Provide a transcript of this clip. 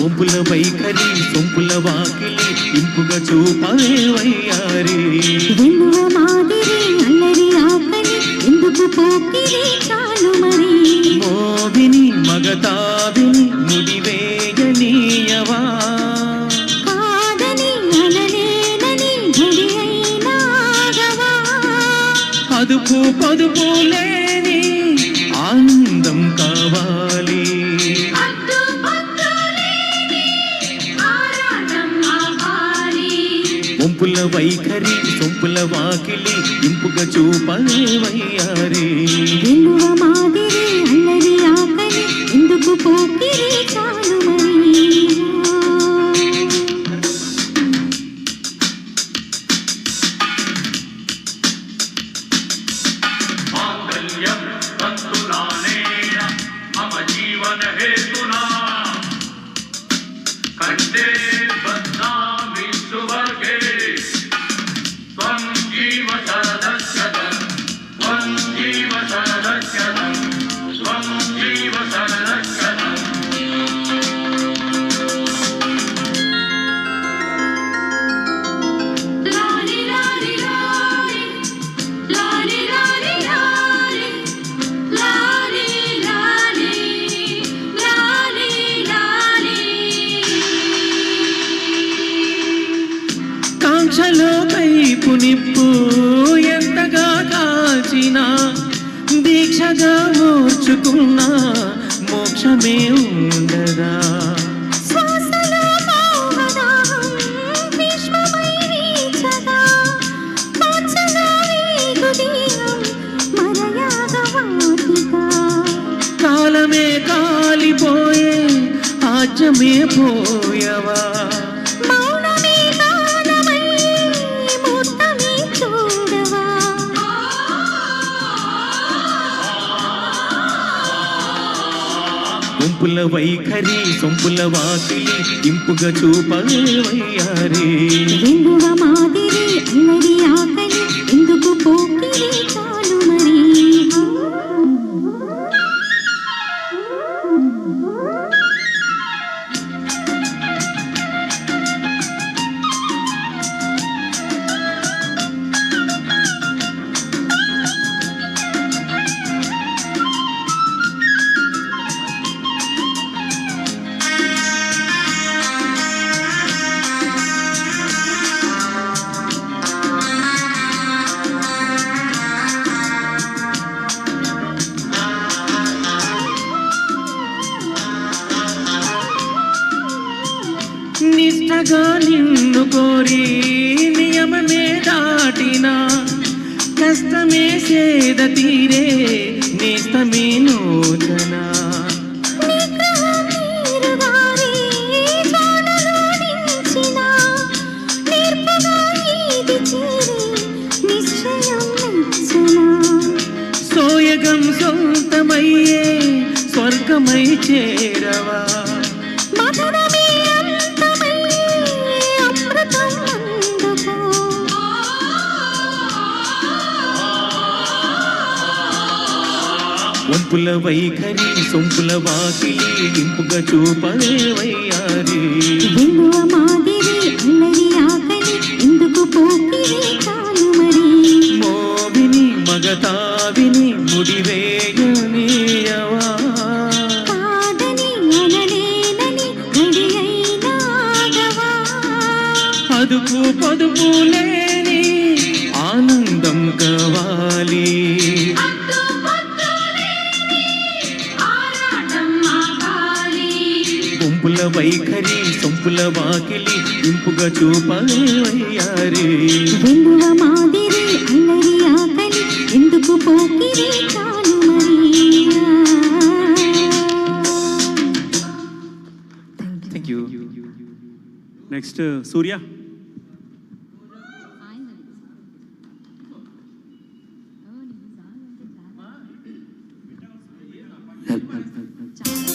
ఒంపుల వైఖరి సొంపుల వాకిలి ఇంపుగా చూపవే వయ్యారి వెన్నువ మాదిరి అల్లరి ఆకలి ఎందుకు పోకిరి చాలు మరి మోవిని మగతావిని ముడివేయనీయవా కాదని అనలేనని ఘడి అయినాగవా అదుపు పదుపు లేని ఆనందం కావాలి ఒంపుల వైఖరి సొంపుల వాకిలి ఇంపుగా చూపవే వయ్యారి వెన్నువ మాదిరి అల్లరి ఆకలి ఎందుకు పోకిరి చాలు మరి కాంక్షలో కైపు నిప్పు ఎంతగా కాల్చినా దీక్షగా ఓర్చుకున్నా మోక్షమే ఉండదా శ్వాసలో మోహదాహం భీష్మమై వీచగా పాచలో వేగుదీయం మరయాగవాటిగా కాలమే కాలిపోయే ఆజ్యమే పోయవా మౌనమే గానమై మూర్తమే చూడవా ఒంపుల వైఖరి సొంపుల వాకిలి ఇంపుగా చూపవే వయ్యారి వెన్నువ మాదిరి అల్లరి ఆకలి ఎందుకు పోకిరి చాలు మరి నిష్టగా నిన్ను కోరి నియమమే దాటినా కష్టమే సేద తీరే నేస్తమే నూతన నిగ్రహం నీరుగారి జ్వాలలో నిలిచిన నేర్పుగా ఈది చేరి నిశ్చయం నిచ్చెన సోయగం సొంతమయ్యే స్వర్గమై చేరవా మధురమే అంతమై అమృతం అందుకో ఒంపుల వైఖరి సొంపుల వాకిలి ఇంపుగా చూపవే వయ్యారి వెన్నువ మాదిరి అల్లరి ఆకలి ఎందుకు పోకిరి చాలు మరి మోవిని మగతావిని ముడివేయనీయవా కాదని అనలేనని ఘడి అయినాగవా అదుపు పదుపు లేని ఆనందం కావాలి ఒంపుల వైఖరి సొంపుల వాకిలి ఇంపుగా చూపవే వయ్యారి వెన్నువ మాదిరి అల్లరి ఆకలి ఎందుకు పోకిరి చాలు మరి thank you next Surya Help.